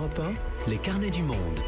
Europe 1, les carnets du monde.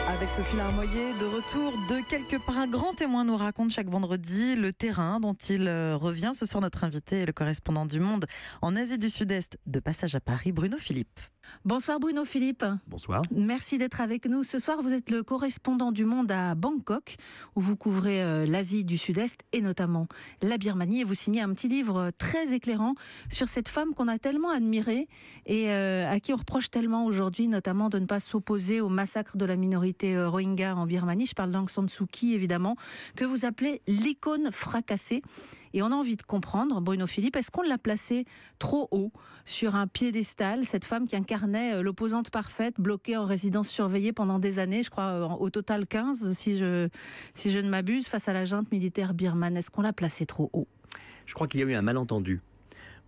Avec Sophie Larmoyer, de retour de quelque part, un grand témoin nous raconte chaque vendredi le terrain dont il revient. Ce soir, notre invité est le correspondant du Monde en Asie du Sud-Est, de passage à Paris, Bruno Philippe. Bonsoir Bruno Philippe. Bonsoir. Merci d'être avec nous. Ce soir, vous êtes le correspondant du Monde à Bangkok, où vous couvrez l'Asie du Sud-Est et notamment la Birmanie. Et vous signez un petit livre très éclairant sur cette femme qu'on a tellement admirée et à qui on reproche tellement aujourd'hui, notamment de ne pas s'opposer au massacre de la minorité Rohingya en Birmanie. Je parle d'Aung San Suu Kyi, évidemment, que vous appelez l'icône fracassée. Et on a envie de comprendre, Bruno Philippe, est-ce qu'on l'a placée trop haut sur un piédestal, cette femme qui incarnait l'opposante parfaite, bloquée en résidence surveillée pendant des années, je crois au total 15, si je ne m'abuse, face à la junte militaire birmane. Est-ce qu'on l'a placée trop haut ? Je crois qu'il y a eu un malentendu.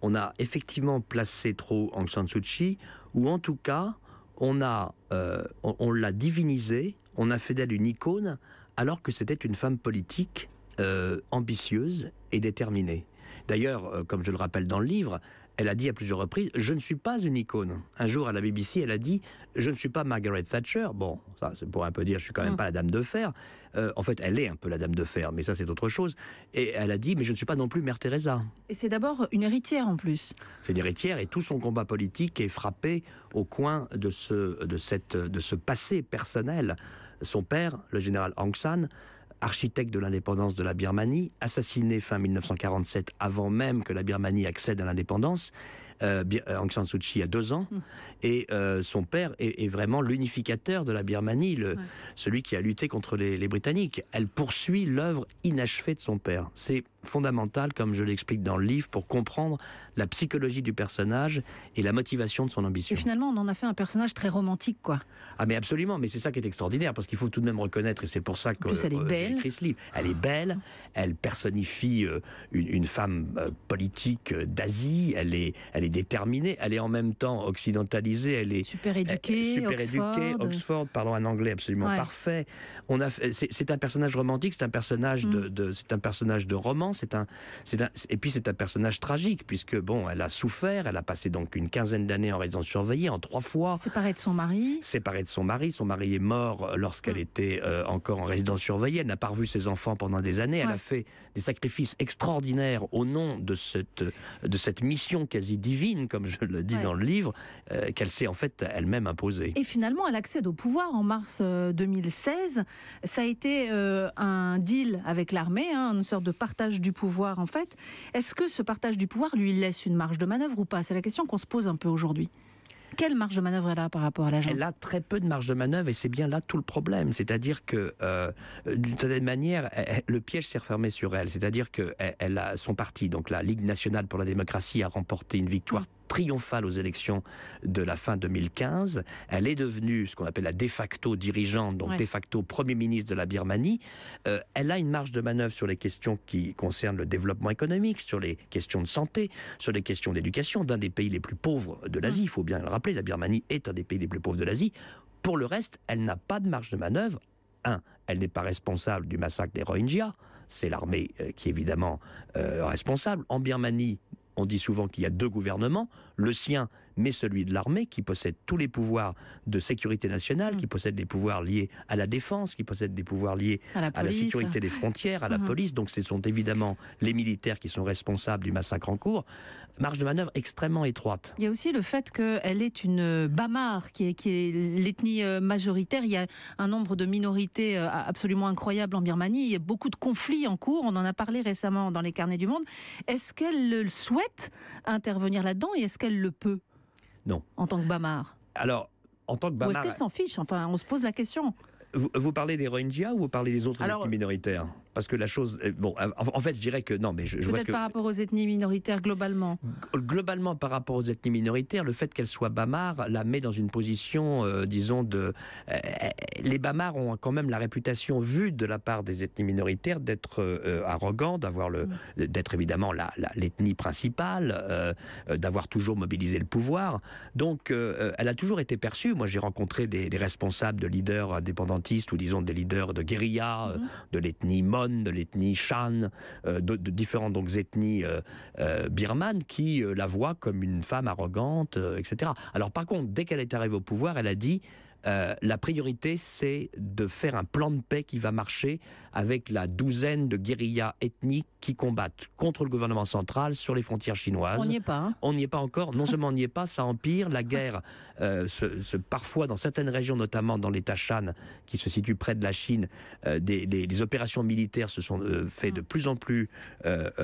On a effectivement placé trop Aung San Suu Kyi, ou en tout cas, on l'a divinisée, on a fait d'elle une icône, alors que c'était une femme politique ambitieuse et déterminée. D'ailleurs, comme je le rappelle dans le livre, elle a dit à plusieurs reprises « Je ne suis pas une icône ». Un jour, à la BBC, elle a dit « Je ne suis pas Margaret Thatcher ». Bon, ça, c'est pour un peu dire « Je suis quand même pas la dame de fer ». En fait, elle est un peu la dame de fer, mais ça, c'est autre chose. Et elle a dit « Mais je ne suis pas non plus Mère Teresa ». Et c'est d'abord une héritière en plus. C'est une héritière et tout son combat politique est frappé au coin de ce passé personnel. Son père, le général Aung San, architecte de l'indépendance de la Birmanie, assassiné fin 1947, avant même que la Birmanie accède à l'indépendance. Aung San Suu Kyi a 2 ans, et son père est vraiment l'unificateur de la Birmanie, celui qui a lutté contre les Britanniques. Elle poursuit l'œuvre inachevée de son père. C'est fondamental, comme je l'explique dans le livre, pour comprendre la psychologie du personnage et la motivation de son ambition. Et finalement, on en a fait un personnage très romantique, quoi. Ah mais absolument, mais c'est ça qui est extraordinaire, parce qu'il faut tout de même reconnaître, et c'est pour ça que j'ai écrit ce livre. Elle est belle, elle personnifie une femme politique d'Asie, elle est déterminée, elle est en même temps occidentalisée, elle est super éduquée, Oxford, parlant un anglais absolument parfait. C'est un personnage romantique, c'est un personnage de roman, et puis c'est un personnage tragique, puisque bon, elle a souffert, elle a passé donc une quinzaine d'années en résidence surveillée, en 3 fois. Séparée de son mari. Son mari est mort lorsqu'elle était encore en résidence surveillée, elle n'a pas revu ses enfants pendant des années, elle a fait des sacrifices extraordinaires au nom de cette mission quasi divine, comme je le dis dans le livre, qu'elle s'est en fait elle-même imposée. Et finalement, elle accède au pouvoir en mars 2016. Ça a été un deal avec l'armée, une sorte de partage du pouvoir en fait. Est-ce que ce partage du pouvoir lui laisse une marge de manœuvre ou pas ? C'est la question qu'on se pose un peu aujourd'hui. Quelle marge de manœuvre elle a par rapport à la junte ? Elle a très peu de marge de manœuvre, et c'est bien là tout le problème. C'est-à-dire que, d'une certaine manière, le piège s'est refermé sur elle. C'est-à-dire que son parti, donc la Ligue nationale pour la démocratie, a remporté une victoire triomphale aux élections de la fin 2015. Elle est devenue ce qu'on appelle la de facto dirigeante, donc de facto Premier ministre de la Birmanie. Elle a une marge de manœuvre sur les questions qui concernent le développement économique, sur les questions de santé, sur les questions d'éducation, d'un des pays les plus pauvres de l'Asie. Il faut bien le rappeler, la Birmanie est un des pays les plus pauvres de l'Asie. Pour le reste, elle n'a pas de marge de manœuvre. Elle n'est pas responsable du massacre des Rohingyas. C'est l'armée qui est évidemment responsable. En Birmanie, on dit souvent qu'il y a 2 gouvernements, le sien, mais celui de l'armée, qui possède tous les pouvoirs de sécurité nationale, qui possède des pouvoirs liés à la défense, qui possède des pouvoirs liés à la sécurité des frontières, à la police. Donc ce sont évidemment les militaires qui sont responsables du massacre en cours. Marge de manœuvre extrêmement étroite. Il y a aussi le fait qu'elle est une Bamar, qui est l'ethnie majoritaire. Il y a un nombre de minorités absolument incroyable en Birmanie. Il y a beaucoup de conflits en cours. On en a parlé récemment dans les carnets du Monde. Est-ce qu'elle souhaite intervenir là-dedans et est-ce qu'elle le peut ? Non. En tant que Bamar. Alors, en tant que Bamar... Ou est-ce qu'elle s'en fiche ? Enfin, on se pose la question. Vous parlez des Rohingyas ou vous parlez des autres ethnies minoritaires ? Parce que la chose... Bon, en fait, je dirais que... Non, mais je vois peut-être par rapport aux ethnies minoritaires globalement. Globalement, par rapport aux ethnies minoritaires, le fait qu'elle soit Bamar la met dans une position, disons, de... les Bamars ont quand même la réputation, vue de la part des ethnies minoritaires, d'être arrogants, d'être évidemment l'ethnie principale, d'avoir toujours mobilisé le pouvoir. Donc, elle a toujours été perçue. Moi, j'ai rencontré des responsables de leaders indépendantistes, ou disons des leaders de guérilla, de l'ethnie Mon, Han, de l'ethnie Shan, de différentes donc, ethnies birmanes qui la voient comme une femme arrogante, etc. Alors par contre, dès qu'elle est arrivée au pouvoir, elle a dit la priorité, c'est de faire un plan de paix qui va marcher avec la douzaine de guérillas ethniques qui combattent contre le gouvernement central sur les frontières chinoises. On n'y est pas. Hein. On n'y est pas encore. Non seulement on n'y est pas, ça empire. La guerre, parfois dans certaines régions, notamment dans l'État Shan, qui se situe près de la Chine, les opérations militaires se sont fait de plus en plus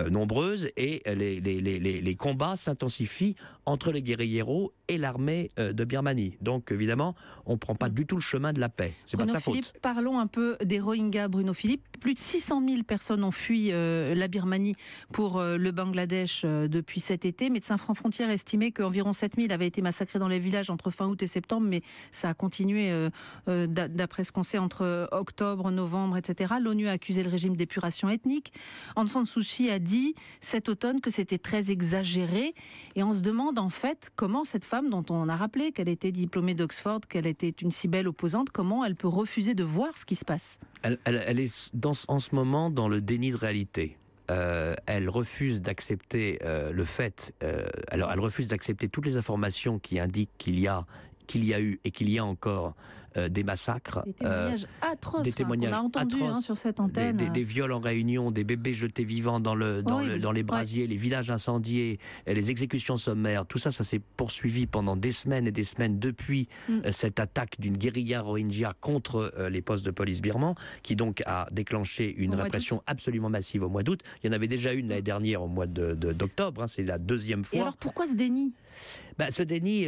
nombreuses et les combats s'intensifient entre les guérilleros et l'armée de Birmanie. Donc évidemment, on ne prend pas du tout le chemin de la paix. C'est pas de sa Philippe, faute. parlons un peu des Rohingyas, Bruno Philippe. Plus de 600 000 personnes ont fui la Birmanie pour le Bangladesh depuis cet été. Médecins sans frontières estimaient qu'environ 7 000 avaient été massacrés dans les villages entre fin août et septembre, mais ça a continué d'après ce qu'on sait entre octobre, novembre, etc. L'ONU a accusé le régime d'épuration ethnique. Aung San Suu Kyi a dit cet automne que c'était très exagéré. Et on se demande en fait comment cette femme, dont on a rappelé qu'elle était diplômée d'Oxford, qu'elle était une si belle opposante, comment elle peut refuser de voir ce qui se passe? Elle est en ce moment dans le déni de réalité. Elle refuse d'accepter le fait. Alors, elle refuse d'accepter toutes les informations qui indiquent qu'il y a eu et qu'il y a encore des massacres. Des témoignages atroces. Des témoignages on a entendu atroces, sur cette antenne. Des viols en réunion, des bébés jetés vivants dans les brasiers, les villages incendiés, les exécutions sommaires. Tout ça, ça s'est poursuivi pendant des semaines et des semaines depuis cette attaque d'une guérilla rohingya contre les postes de police birmans, qui donc a déclenché une répression absolument massive au mois d'août. Il y en avait déjà une l'année dernière au mois d'octobre. C'est la deuxième fois. Et alors pourquoi ce déni? Ce déni,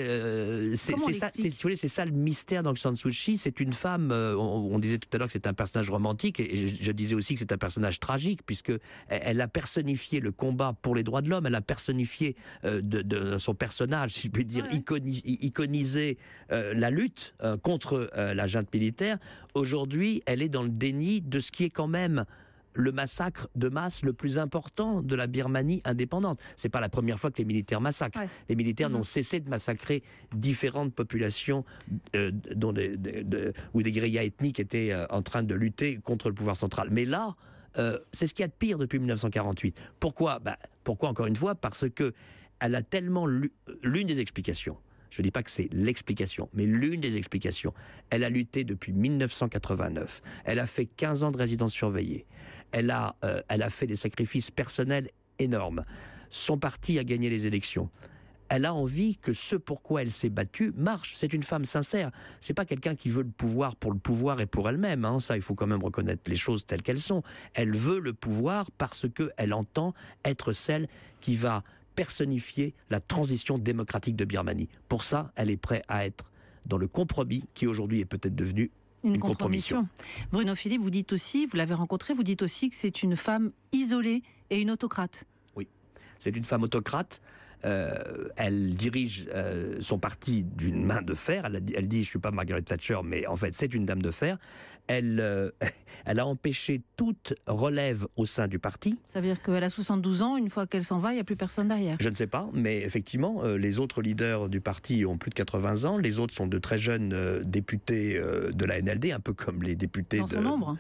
c'est ça le mystère d'Aung San Suu Kyi. C'est une femme, on disait tout à l'heure que c'est un personnage romantique, et je disais aussi que c'est un personnage tragique, puisque elle a personnifié le combat pour les droits de l'homme, elle a personnifié de son personnage, si je puis dire, iconisé la lutte contre la junte militaire. Aujourd'hui, elle est dans le déni de ce qui est quand même le massacre de masse le plus important de la Birmanie indépendante. C'est pas la première fois que les militaires massacrent. Ouais. Les militaires n'ont cessé de massacrer différentes populations où des guérillas ethniques étaient en train de lutter contre le pouvoir central. Mais là, c'est ce qu'il y a de pire depuis 1948. Pourquoi ? Pourquoi, encore une fois ? Parce que elle a tellement l'une des explications. Je ne dis pas que c'est l'explication, mais l'une des explications. Elle a lutté depuis 1989. Elle a fait 15 ans de résidence surveillée. Elle a fait des sacrifices personnels énormes. Son parti a gagné les élections. Elle a envie que ce pourquoi elle s'est battue marche. C'est une femme sincère. C'est pas quelqu'un qui veut le pouvoir pour le pouvoir et pour elle-même. Ça, il faut quand même reconnaître les choses telles qu'elles sont. Elle veut le pouvoir parce qu'elle entend être celle qui va personnifier la transition démocratique de Birmanie. Pour ça, elle est prête à être dans le compromis qui aujourd'hui est peut-être devenu une compromission. Bruno Philippe, vous dites aussi, vous l'avez rencontrée, vous dites aussi que c'est une femme isolée et une autocrate. Oui, c'est une femme autocrate. Elle dirige son parti d'une main de fer. Elle dit, je ne suis pas Margaret Thatcher, mais en fait, c'est une dame de fer. Elle a empêché toute relève au sein du parti. Ça veut dire qu'elle a 72 ans, une fois qu'elle s'en va, il n'y a plus personne derrière. Je ne sais pas, mais effectivement, les autres leaders du parti ont plus de 80 ans. Les autres sont de très jeunes députés de la NLD, un peu comme les députés dans son nombre.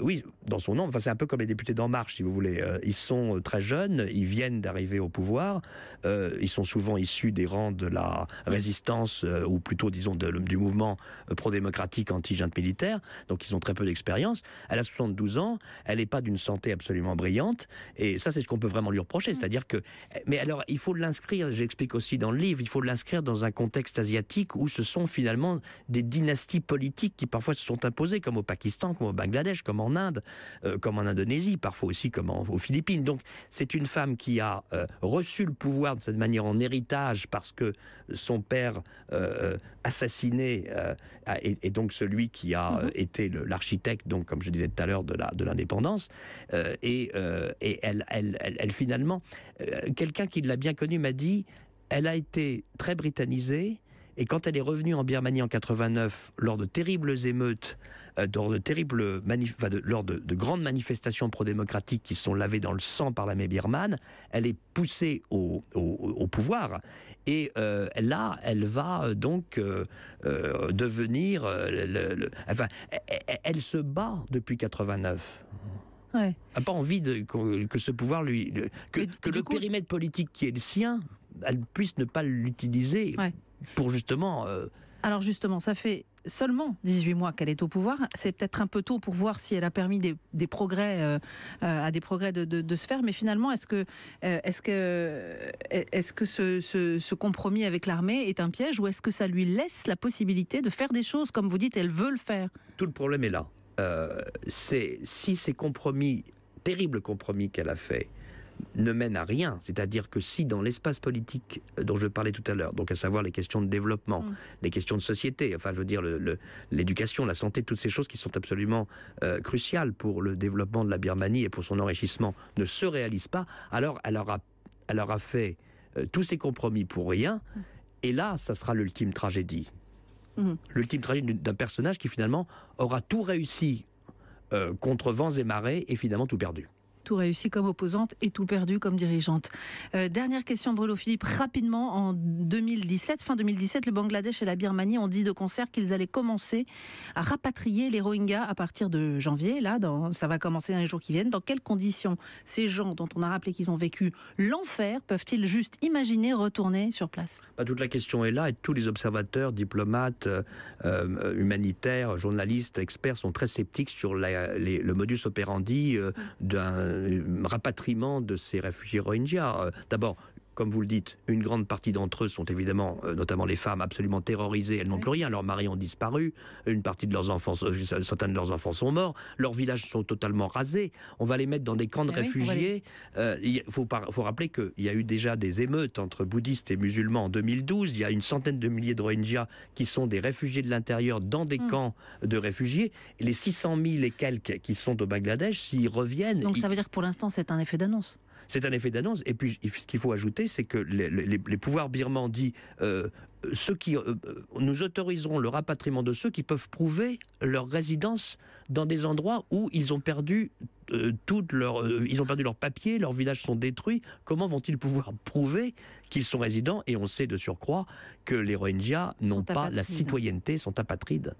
Oui, dans son nombre. Enfin, c'est un peu comme les députés d'En Marche, si vous voulez. Ils sont très jeunes, ils viennent d'arriver au pouvoir. Ils sont souvent issus des rangs de la résistance, ou plutôt, disons, du mouvement pro-démocratique anti-junte militaire. Donc, ils ont très peu d'expérience. Elle a 72 ans, elle n'est pas d'une santé absolument brillante, et ça, c'est ce qu'on peut vraiment lui reprocher. C'est-à-dire que... Mais alors, il faut l'inscrire, j'explique aussi dans le livre, il faut l'inscrire dans un contexte asiatique où ce sont finalement des dynasties politiques qui parfois se sont imposées, comme au Pakistan, comme au Bangladesh, comme en Inde, comme en Indonésie, parfois aussi comme aux Philippines. Donc, c'est une femme qui a reçu le pouvoir de cette manière en héritage parce que son père assassiné est donc celui qui a été l'architecte, donc comme je disais tout à l'heure, de l'indépendance. Et elle finalement, quelqu'un qui l'a bien connue m'a dit, elle a été très britannisée. Et quand elle est revenue en Birmanie en 89, lors de terribles émeutes, lors de grandes manifestations pro-démocratiques qui sont lavées dans le sang par l'armée birmane, elle est poussée au pouvoir. Et là, elle va donc devenir... elle se bat depuis 89. Ouais. n'a pas envie que ce pouvoir que le périmètre politique qui est le sien, elle puisse ne pas l'utiliser pour justement. Alors justement, ça fait seulement 18 mois qu'elle est au pouvoir. C'est peut-être un peu tôt pour voir si elle a permis des progrès, à des progrès de se faire. Mais finalement, est-ce que ce compromis avec l'armée est un piège, ou est-ce que ça lui laisse la possibilité de faire des choses, comme vous dites, elle veut le faire? Tout le problème est là. Si ces compromis, terribles compromis qu'elle a fait, ne mène à rien, c'est-à-dire que si dans l'espace politique dont je parlais tout à l'heure, donc à savoir les questions de développement, les questions de société, enfin je veux dire l'éducation, la santé, toutes ces choses qui sont absolument cruciales pour le développement de la Birmanie et pour son enrichissement, ne se réalisent pas, alors elle aura fait tous ces compromis pour rien, et là ça sera l'ultime tragédie. L'ultime tragédie d'un personnage qui finalement aura tout réussi contre vents et marées et finalement tout perdu. Tout réussi comme opposante et tout perdu comme dirigeante. Dernière question, Bruno Philippe, rapidement. En 2017, fin 2017, le Bangladesh et la Birmanie ont dit de concert qu'ils allaient commencer à rapatrier les Rohingyas à partir de janvier. Là, ça va commencer dans les jours qui viennent. Dans quelles conditions ces gens dont on a rappelé qu'ils ont vécu l'enfer peuvent-ils juste imaginer retourner sur place? Toute la question est là, et tous les observateurs, diplomates, humanitaires, journalistes, experts sont très sceptiques sur le modus operandi d'un rapatriement de ces réfugiés Rohingyas. D'abord, comme vous le dites, une grande partie d'entre eux sont évidemment, notamment les femmes, absolument terrorisées. Elles n'ont plus rien. Leurs maris ont disparu. Une partie de leurs enfants, certains de leurs enfants sont morts. Leurs villages sont totalement rasés. On va les mettre dans des camps de réfugiés. Il faut rappeler qu'il y a eu déjà des émeutes entre bouddhistes et musulmans en 2012. Il y a une centaine de milliers de Rohingyas qui sont des réfugiés de l'intérieur dans des camps de réfugiés. Et les 600 000 et quelques qui sont au Bangladesh, s'ils reviennent... Donc ça veut dire que pour l'instant, c'est un effet d'annonce. C'est un effet d'annonce. Et puis, ce qu'il faut ajouter, c'est que les pouvoirs birmans disent nous autoriserons le rapatriement de ceux qui peuvent prouver leur résidence dans des endroits où ils ont perdu ils ont perdu leurs papiers, leurs villages sont détruits. Comment vont-ils pouvoir prouver qu'ils sont résidents? Et on sait de surcroît que les Rohingyas n'ont pas la citoyenneté, sont apatrides.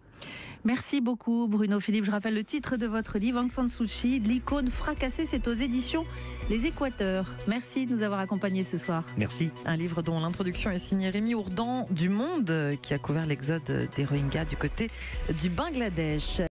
Merci beaucoup Bruno Philippe. Je rappelle le titre de votre livre, Aung San Suu Kyi, l'icône fracassée, c'est aux éditions Les Équateurs. Merci de nous avoir accompagnés ce soir. Merci. Un livre dont l'introduction est signée Rémi Ourdan du Monde, qui a couvert l'exode des Rohingyas du côté du Bangladesh.